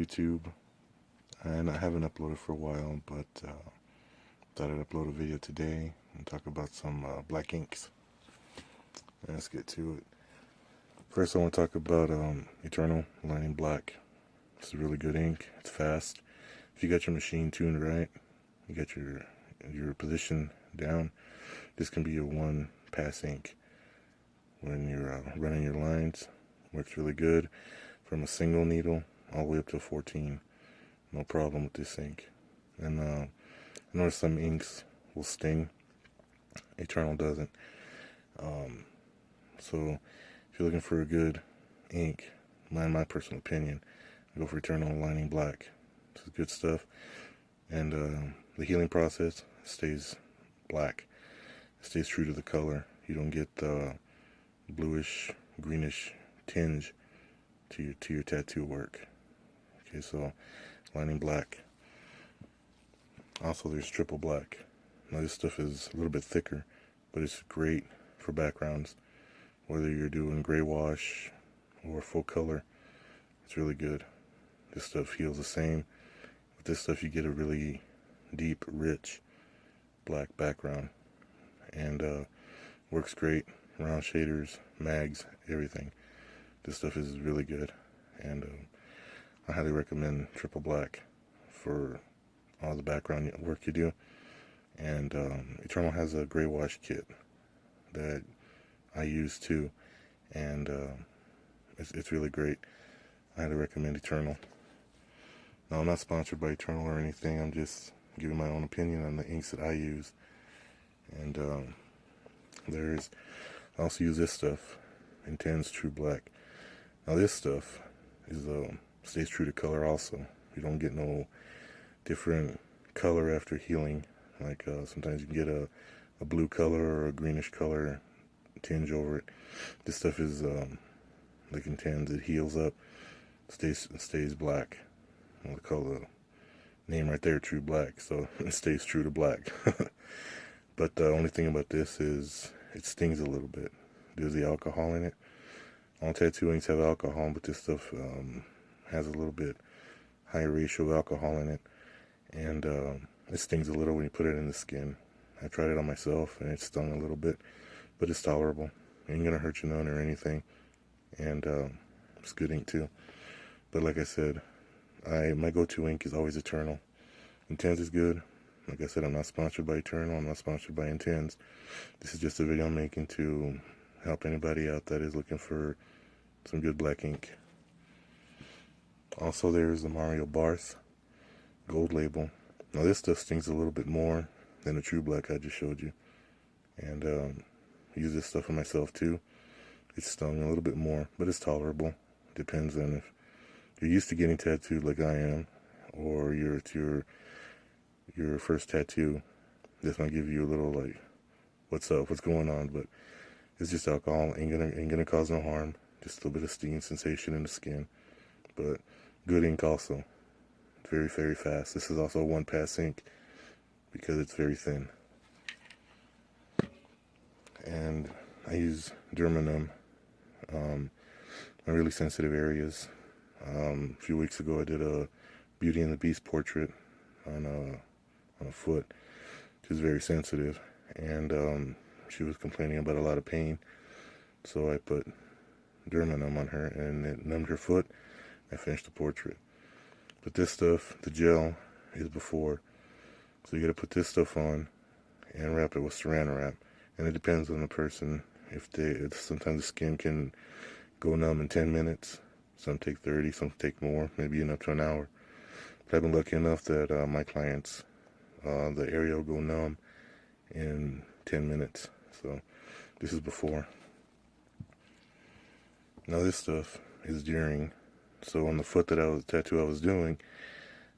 YouTube, and I haven't uploaded for a while, but thought I'd upload a video today and talk about some black inks. Let's get to it. First, I want to talk about Eternal Lightning Black. It's a really good ink. It's fast. If you got your machine tuned right, you got your position down, this can be your one pass ink when you're running your lines. Works really good from a single needle all the way up to 14. No problem with this ink. And I noticed some inks will sting. Eternal doesn't. So if you're looking for a good ink, in my personal opinion, go for Eternal Lightning Black. This is good stuff. And the healing process stays black. It stays true to the color. You don't get the bluish, greenish tinge to your tattoo work. Okay, so Lightning Black. Also, there's Triple Black. Now this stuff is a little bit thicker, but it's great for backgrounds. Whether you're doing gray wash or full color, it's really good. This stuff heals the same. With this stuff, you get a really deep, rich black background, and works great. Round shaders, mags, everything. This stuff is really good, and I highly recommend Triple Black for all the background work you do. And Eternal has a gray wash kit that I use too, and it's really great. I highly recommend Eternal. Now, I'm not sponsored by Eternal or anything. I'm just giving my own opinion on the inks that I use. And I also use this stuff, Intense True Black. Now this stuff is stays true to color also. You don't get no different color after healing. Like sometimes you can get a blue color or a greenish color tinge over it. This stuff is like Intense. It heals up, stays black. I'll call the name right there True Black, so it stays true to black. But the only thing about this is it stings a little bit. There's the alcohol in it. All tattoo inks have alcohol, but this stuff has a little bit higher ratio of alcohol in it, and it stings a little when you put it in the skin. I tried it on myself, and it stung a little bit, but it's tolerable. It ain't gonna hurt your none or anything, and it's good ink too. But like I said, my go-to ink is always Eternal. Intense is good. Like I said, I'm not sponsored by Eternal. I'm not sponsored by Intense. This is just a video I'm making to help anybody out that is looking for some good black ink. Also, there's the Mario Barth gold label. Now this stuff stings a little bit more than the True Black I just showed you. And I use this stuff for myself too. It stung a little bit more, but it's tolerable. Depends on if you're used to getting tattooed like I am, or it's your first tattoo. This might give you a little like, what's up, what's going on, but it's just alcohol. Ain't gonna cause no harm. Just a little bit of stinging sensation in the skin, but good ink also. Very, very fast. This is also a one pass ink because it's very thin. And I use Dermanum on really sensitive areas. A few weeks ago, I did a Beauty and the Beast portrait on a foot. She was very sensitive, and she was complaining about a lot of pain. So I put Dermanum on her, and it numbed her foot. I finished the portrait. But this stuff, the gel, is before. So you got to put this stuff on and wrap it with Saran wrap. And it depends on the person. Sometimes the skin can go numb in 10 minutes. Some take 30, some take more, maybe even up to an hour. But I've been lucky enough that my clients, the area will go numb in 10 minutes. So this is before. Now this stuff is during. So on the foot tattoo I was doing,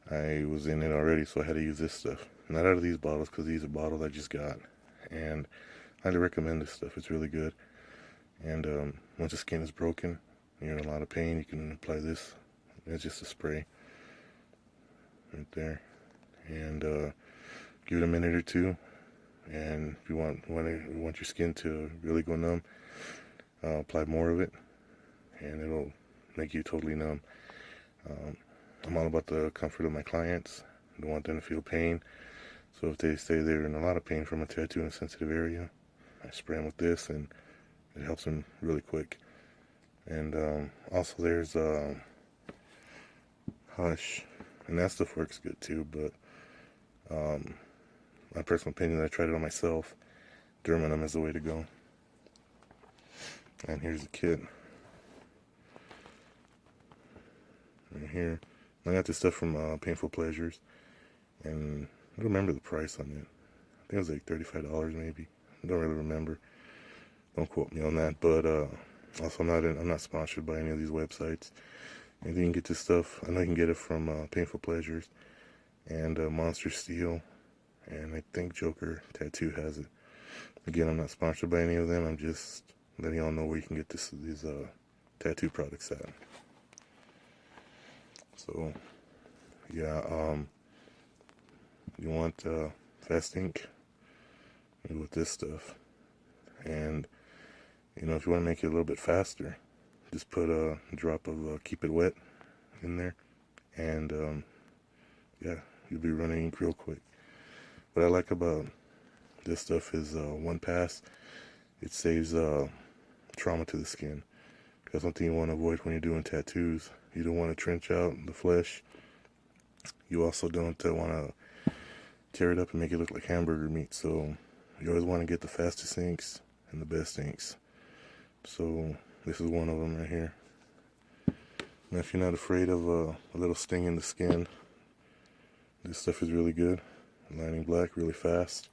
I was in it already, so I had to use this stuff. Not out of these bottles, because these are bottles I just got. And I highly recommend this stuff. It's really good. And once the skin is broken, you're in a lot of pain, you can apply this. It's just a spray right there. And give it a minute or two. And if you want your skin to really go numb, apply more of it, and it'll make you totally numb. I'm all about the comfort of my clients. I don't want them to feel pain. So if they say they're in a lot of pain from a tattoo in a sensitive area, I spray them with this, and it helps them really quick. And also there's Hush, and that stuff works good too, but my personal opinion, I tried it on myself. Derminum is the way to go. And here's the kit. Right here. I got this stuff from Painful Pleasures, and I don't remember the price on it. I think it was like $35 maybe. I don't really remember. Don't quote me on that. But also, I'm not sponsored by any of these websites. And you can get this stuff. I know you can get it from Painful Pleasures and Monster Steel, and I think Joker Tattoo has it. Again, I'm not sponsored by any of them. I'm just letting y'all know where you can get these tattoo products at. So, yeah, you want fast ink, you go with this stuff. And, you know, if you want to make it a little bit faster, just put a drop of Keep It Wet in there, and yeah, you'll be running ink real quick. What I like about this stuff is one pass. It saves trauma to the skin. That's one thing you want to avoid when you're doing tattoos. You don't want to trench out the flesh. You also don't want to tear it up and make it look like hamburger meat. So you always want to get the fastest inks and the best inks. So this is one of them right here. Now, if you're not afraid of a little sting in the skin, this stuff is really good. Lining Black, really fast.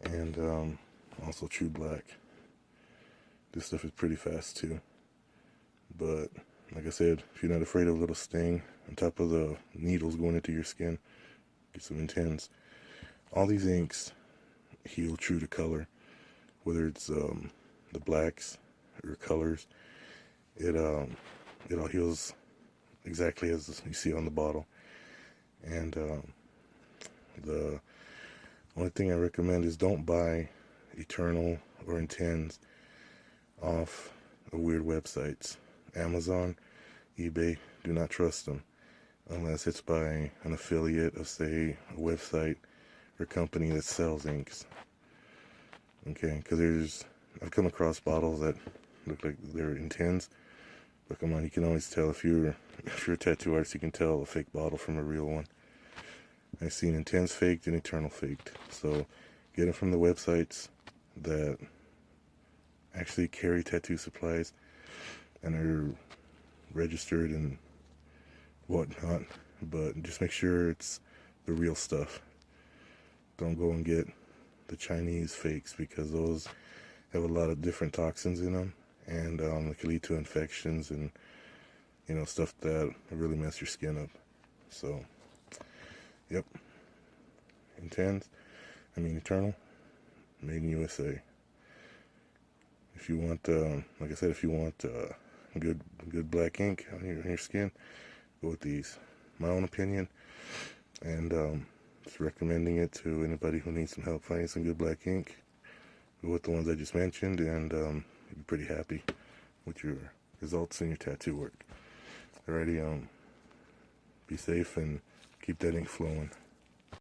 And also True Black. This stuff is pretty fast too. But like I said, if you're not afraid of a little sting on top of the needles going into your skin, get some Intense. All these inks heal true to color, whether it's the blacks or colors. It all heals exactly as you see on the bottle. And the only thing I recommend is don't buy Eternal or Intense off of weird websites. Amazon, eBay, do not trust them unless it's by an affiliate of, say, a website or company that sells inks. Okay, because I've come across bottles that look like they're Intense, but come on, you can always tell if you're a tattoo artist, you can tell a fake bottle from a real one. I've seen Intense faked and Eternal faked, so get them from the websites that actually carry tattoo supplies and are registered and whatnot, but just make sure it's the real stuff. Don't go and get the Chinese fakes, because those have a lot of different toxins in them, and it can lead to infections and, you know, stuff that really mess your skin up. So, yep, Eternal, made in USA. If you want, like I said, if you want good black ink on your skin, go with these. My own opinion, and just recommending it to anybody who needs some help finding some good black ink. Go with the ones I just mentioned, and you'll be pretty happy with your results in your tattoo work. Alrighty, be safe and keep that ink flowing.